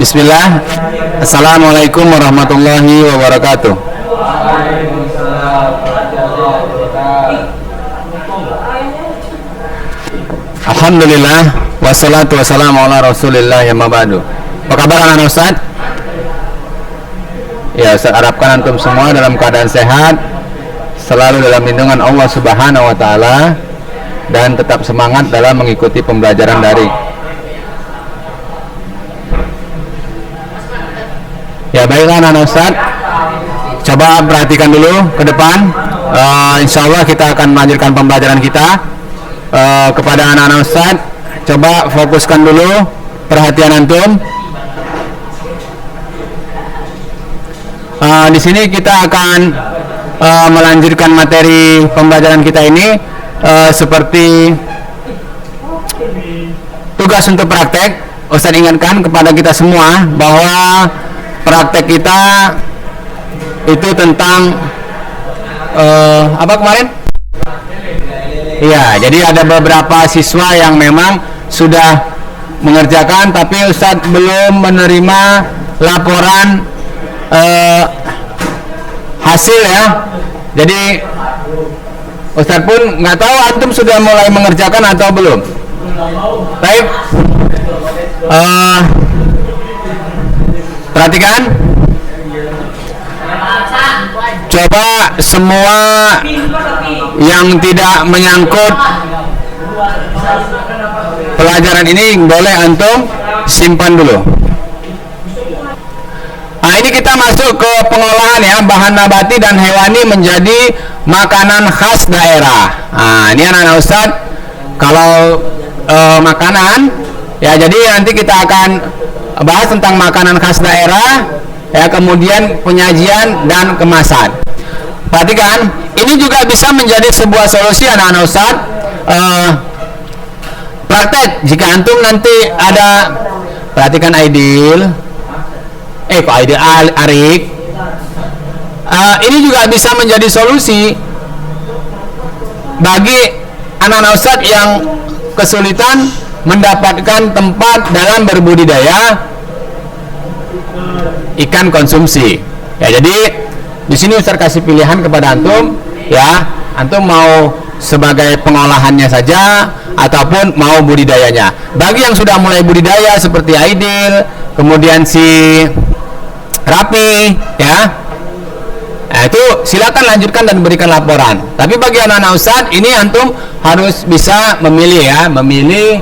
Bismillah. Assalamualaikum warahmatullahi wabarakatuh. Alhamdulillah wassalatu wassalamu ala rasulillah ya mabadu. Apa kabar anak Ustaz? Ya, Ustaz harapkan antum semua dalam keadaan sehat, selalu dalam lindungan Allah Subhanahu wa taala, dan tetap semangat dalam mengikuti pembelajaran daring. Ya, baiklah anak Ustaz, coba perhatikan dulu ke depan. Insya Allah kita akan melanjutkan pembelajaran kita. Kepada anak-anak Ustaz, coba fokuskan dulu perhatian antum. Di sini kita akan melanjutkan materi pembelajaran kita ini seperti tugas untuk praktek. Ustaz ingatkan kepada kita semua bahwa praktek kita itu tentang apa kemarin? Iya, jadi ada beberapa siswa yang memang sudah mengerjakan, tapi Ustadz belum menerima laporan hasil ya. Jadi Ustadz pun nggak tahu antum sudah mulai mengerjakan atau belum. Baik, perhatikan. Coba semua yang tidak menyangkut pelajaran ini boleh antum simpan dulu. Nah, ini kita masuk ke pengolahan ya, bahan nabati dan hewani menjadi makanan khas daerah. Nah, ini anak-anak Ustadz, kalau makanan ya, jadi nanti kita akan bahas tentang makanan khas daerah ya, kemudian penyajian dan kemasan. Perhatikan, ini juga bisa menjadi sebuah solusi anak-anak Ustadz. Praktek jika antum nanti ada, perhatikan Aidil, kok Aidil, Arik, ini juga bisa menjadi solusi bagi anak-anak Ustadz yang kesulitan mendapatkan tempat dalam berbudidaya ikan konsumsi. Ya, jadi di sini Ustaz kasih pilihan kepada antum ya, antum mau sebagai pengolahannya saja ataupun mau budidayanya. Bagi yang sudah mulai budidaya seperti Aidil, kemudian si Rapi ya, nah, itu silakan lanjutkan dan berikan laporan. Tapi bagi anak-anak Ustaz ini antum harus bisa memilih ya, memilih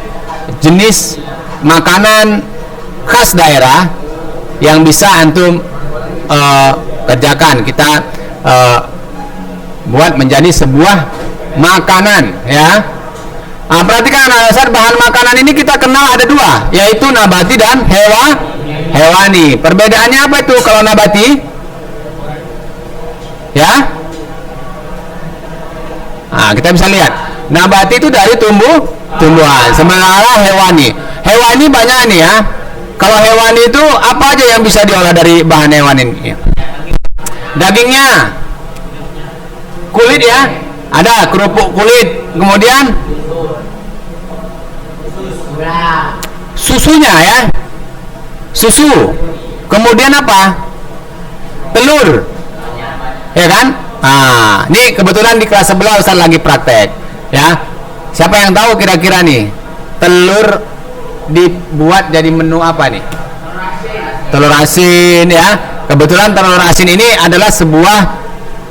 jenis makanan khas daerah yang bisa antum kerjakan, kita buat menjadi sebuah makanan ya. Nah, perhatikan anak-anak, bahan makanan ini kita kenal ada dua, yaitu nabati dan hewani. Perbedaannya apa itu kalau nabati? Ya, nah, kita bisa lihat nabati itu dari tumbuhan, sementara hewani banyak nih ya. Kalau hewani itu apa aja yang bisa diolah dari bahan hewani ini? Dagingnya, kulit ya, ada kerupuk kulit, kemudian susunya ya, susu, kemudian apa? Telur, ya kan? Nah, ini kebetulan di kelas sebelah Ustaz lagi praktek ya. Siapa yang tahu kira-kira nih telur dibuat jadi menu apa nih? Telur asin ya. Kebetulan telur asin ini adalah sebuah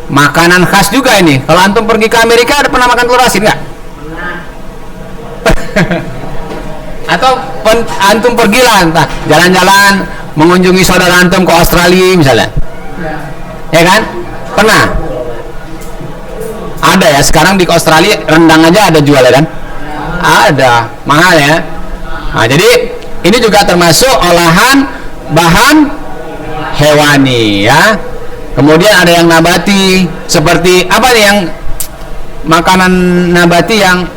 makanan khas juga ini. Kalau antum pergi ke Amerika, ada pernah makan telur asin nggak? Atau antum pergilah entah jalan-jalan mengunjungi saudara antum ke Australia misalnya, ya kan? Pernah? Ada ya, sekarang di Australia rendang aja ada jual ya kan? Ada, mahal ya. Nah, jadi ini juga termasuk olahan bahan hewani ya. Kemudian ada yang nabati, seperti apa nih yang makanan nabati yang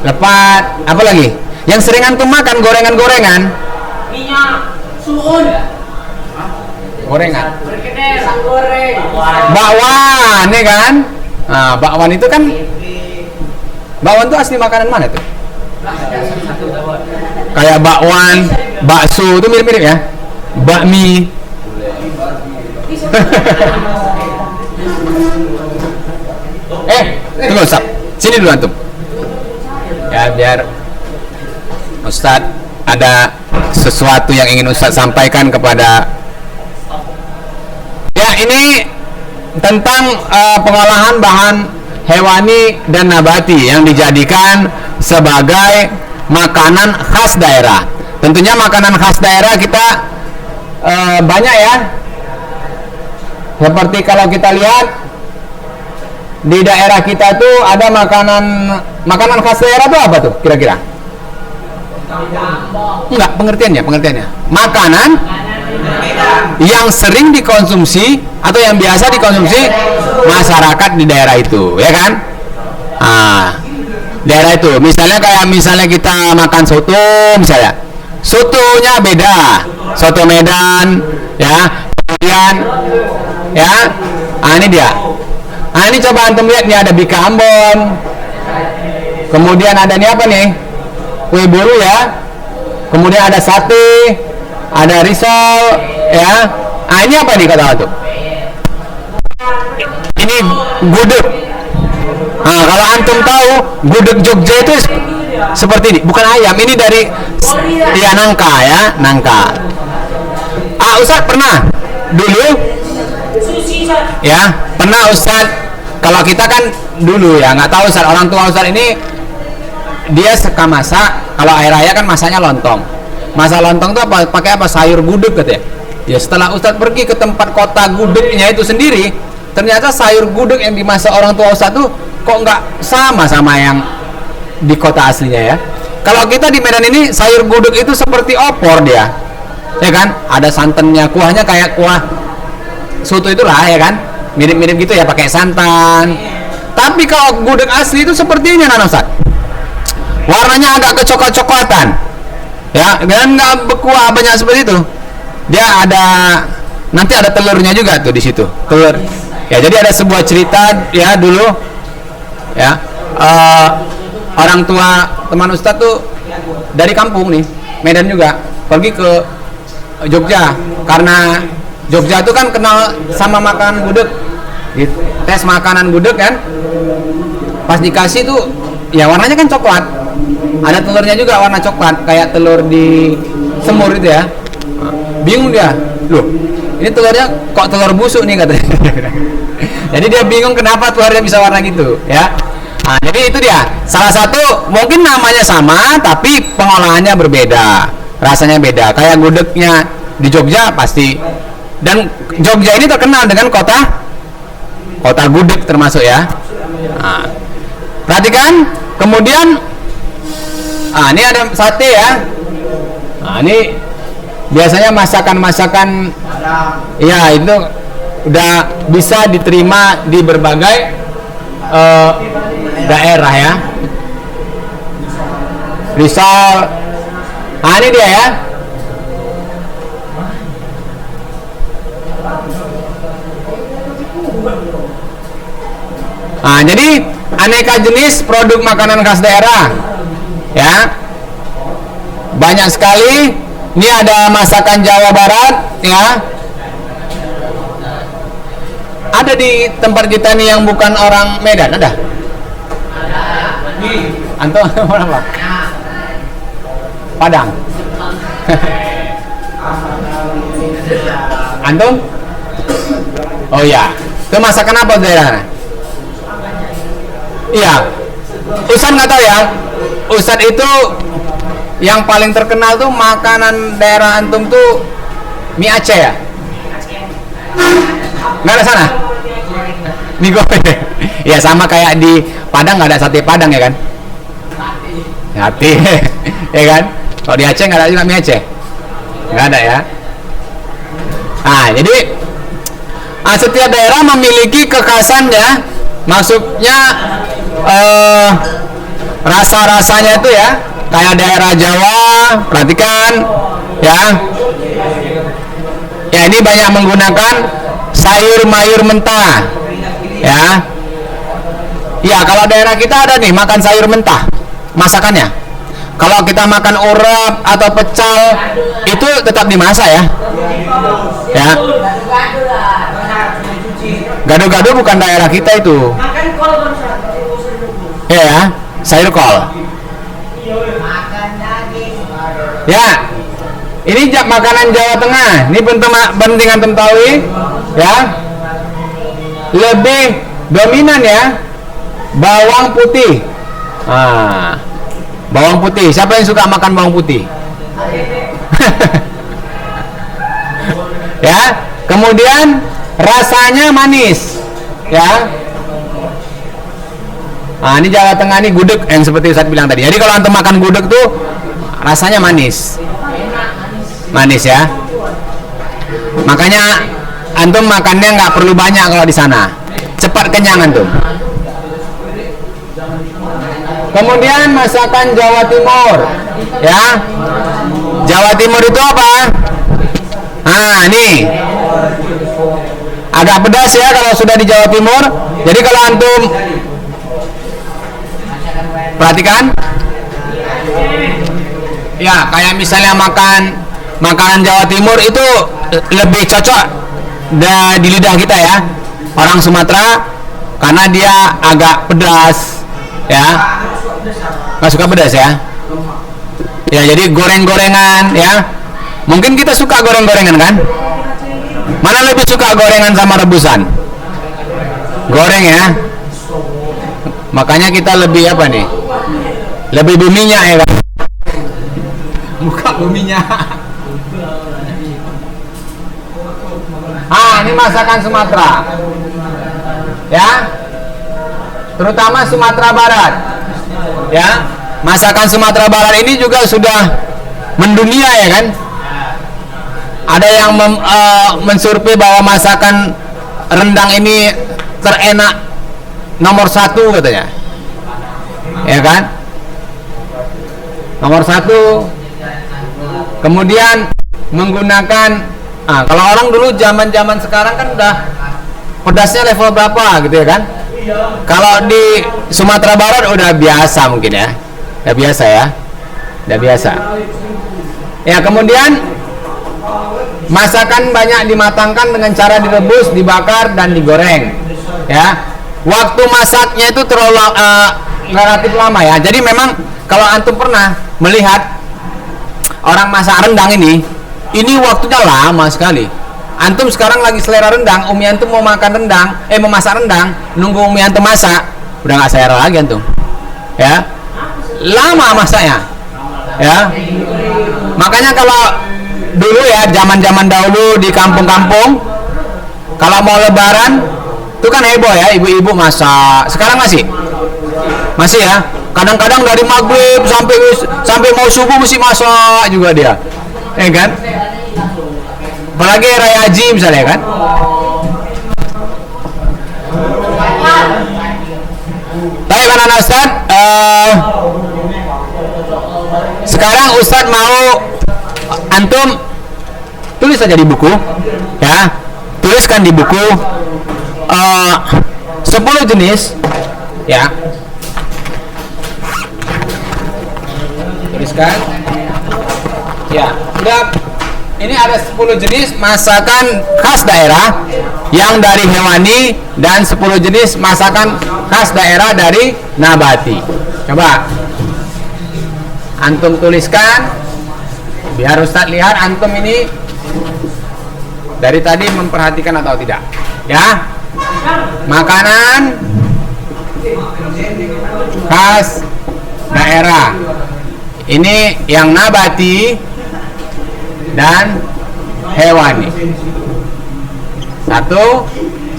lepat, apa lagi? Yang sering antum makan gorengan-gorengan. Minyak, suun. Gorengan. Goreng. Bakwan, nih kan? Nah, bakwan itu kan, bakwan itu asli makanan mana tuh? kayak bakwan, bakso itu mirip-mirip ya, bakmi. Tunggu Ustaz, sini dulu antum. Ya biar Ustaz ada sesuatu yang ingin Ustaz sampaikan kepada. Ya ini tentang pengolahan bahan hewani dan nabati yang dijadikan sebagai makanan khas daerah. Tentunya makanan khas daerah kita banyak ya. Seperti kalau kita lihat di daerah kita tuh ada makanan khas daerah tuh apa tuh kira-kira? Enggak, pengertiannya. Makanan yang sering dikonsumsi atau yang biasa dikonsumsi masyarakat di daerah itu, ya kan? Daerah itu, misalnya kita makan soto, misalnya, sotonya beda, soto Medan, ya, kemudian, ya, ini dia. Ini coba antum lihat nih, ada bika Ambon, kemudian ada nih apa nih? Kue bolu ya, kemudian ada sate, ada risol, ya. Ini apa nih kata antum? Ini gudeg. Kalau antum tahu gudeg Jogja itu seperti ini, bukan ayam, ini dari ya nangka ya, nangka. Ustaz pernah dulu ya, pernah Ustaz, kalau kita kan dulu ya nggak tahu Ustaz, orang tua Ustaz ini dia suka masak, kalau air raya kan masaknya lontong. Masak lontong tuh apa? Pakai apa? Sayur gudeg katanya. Ya setelah Ustaz pergi ke tempat kota gudegnya itu sendiri, ternyata sayur gudeg yang dimasak orang tua Ustaz tuh kok nggak sama yang di kota aslinya ya. Kalau kita di Medan ini sayur gudeg itu seperti opor dia, ya kan? Ada santannya, kuahnya kayak kuah soto itulah ya kan? Mirip-mirip gitu ya, pakai santan. Tapi kalau gudeg asli itu seperti ini Nana Ustaz. Warnanya agak kecoklat-coklatan, ya, dan nggak berkuah banyak seperti itu. Dia nanti ada telurnya juga tuh di situ, telur. Ya, jadi ada sebuah cerita ya dulu, ya, orang tua teman Ustadz tuh dari kampung nih, Medan juga, pergi ke Jogja karena Jogja tuh kan kenal sama makanan gudeg. Tes makanan gudeg kan, pas dikasih tuh, ya warnanya kan coklat. Ada telurnya juga warna coklat, kayak telur di semur itu ya. Bingung dia, loh, ini telurnya kok telur busuk nih katanya. Jadi dia bingung kenapa telurnya bisa warna gitu, ya. Jadi itu dia. Salah satu mungkin namanya sama, tapi pengolahannya berbeda, rasanya beda. Kayak gudegnya di Jogja pasti. Dan Jogja ini terkenal dengan kota gudeg termasuk ya. Perhatikan, kemudian ini ada sate ya. Ini biasanya masakan ya itu udah bisa diterima di berbagai daerah ya. Risol. Ini dia ya. Jadi aneka jenis produk makanan khas daerah ya, banyak sekali. Ini ada masakan Jawa Barat ya, ada di tempat kita nih yang bukan orang Medan, ada? Antum orang apa? Padang. Antum? Oh ya, itu masakan apa daerah? Iya, Ustadz nggak tahu ya. Ustadz itu yang paling terkenal tuh makanan daerah antum tuh mie Aceh ya? Nggak ada sana? Mie goreng. Ya sama kayak di Padang nggak ada sate Padang ya kan? Hati, ya kan? Kalau di Aceh nggak ada juga mie Aceh, nggak ada ya. Jadi setiap daerah memiliki kekhasannya, maksudnya rasa-rasanya itu ya, kayak daerah Jawa, perhatikan ya. Ya ini banyak menggunakan sayur mayur mentah ya. Ya kalau daerah kita ada nih makan sayur mentah masakannya. Kalau kita makan urap atau pecel itu tetap dimasak ya. Ya. Gado-gado lah. Gado-gado bukan daerah kita itu. Makan kol bangsa. Ya, sayur kol. Makan daging. Ya. Ini makanan Jawa Tengah. Ini penting antum tahu ya. Lebih dominan ya bawang putih. Bawang putih. Siapa yang suka makan bawang putih? Ya. Kemudian rasanya manis. Ya. Ini Jawa Tengah nih gudeg yang seperti Ustaz bilang tadi. Jadi kalau antum makan gudeg tuh rasanya manis. Manis ya. Makanya antum makannya nggak perlu banyak kalau di sana. Cepat kenyang antum. Kemudian masakan Jawa Timur, ya. Jawa Timur itu apa? Nih agak pedas ya kalau sudah di Jawa Timur. Jadi kalau antum perhatikan, ya kayak misalnya makan makanan Jawa Timur itu lebih cocok di lidah kita ya. Orang Sumatera karena dia agak pedas, ya. Nggak suka pedas ya. Ya jadi goreng-gorengan ya. Mungkin kita suka goreng-gorengan kan? Mana lebih suka gorengan sama rebusan? Goreng ya. Makanya kita lebih apa nih? Lebih buminya ya kan? Buka buminya. Ini masakan Sumatera. Ya. Terutama Sumatera Barat. Ya. Masakan Sumatera Barat ini juga sudah mendunia ya kan? Ada yang mensurvei bahwa masakan rendang ini terenak nomor 1 katanya. Ya kan? Nomor 1. Kemudian menggunakan kalau orang dulu zaman sekarang kan udah pedasnya level berapa gitu ya kan? Kalau di Sumatera Barat udah biasa mungkin ya. Udah biasa ya. Udah biasa. Ya, kemudian masakan banyak dimatangkan dengan cara direbus, dibakar dan digoreng. Ya. Waktu masaknya itu terlalu relatif lama ya. Jadi memang kalau antum pernah melihat orang masak rendang ini waktunya lama sekali. Antum sekarang lagi selera rendang, umi antum mau makan rendang, mau masak rendang, nunggu umi antum masak, udah nggak selera lagi antum. Ya. Lama masaknya. Ya. Makanya kalau dulu ya, zaman-zaman dahulu di kampung-kampung kalau mau lebaran itu kan heboh ya, ibu-ibu masak. Sekarang masih ya. Kadang-kadang dari maghrib sampai mau subuh mesti masak juga dia, ya kan? Apalagi raya haji misalnya kan. Baik anak Ustaz, sekarang Ustaz mau antum tulis saja di buku ya, tuliskan di buku 10 jenis ya, tuliskan ya. Udah, ini ada 10 jenis masakan khas daerah yang dari hewani dan 10 jenis masakan khas daerah dari nabati. Coba antum tuliskan biar Ustadz lihat antum ini dari tadi memperhatikan atau tidak ya. Makanan khas daerah ini yang nabati dan hewani 1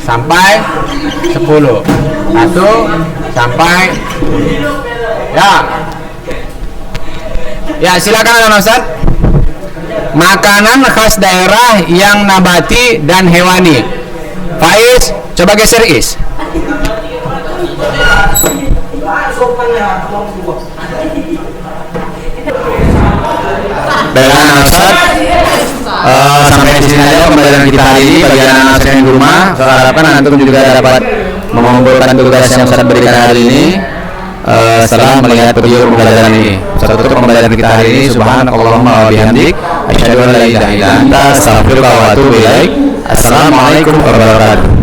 sampai 10. 1 sampai ya silakan anak Ustaz. Makanan khas daerah yang nabati dan hewani. Faiz, coba geser Is. Baiklah Ustaz, sampai di sini aja pembelajaran kita hari ini bagi anak-anak sekalian di rumah. Harapkan antum juga dapat mengumpulkan tugas yang Ustaz berikan hari ini. setelah melihat video pembelajaran ini. Saya tutup pembelajaran kita hari ini. Subhanakallahumma wa bihamdik, asyhadu an la ilaha illa anta, astaghfiruka wa atubu ilaik. Assalamualaikum warahmatullahi wabarakatuh.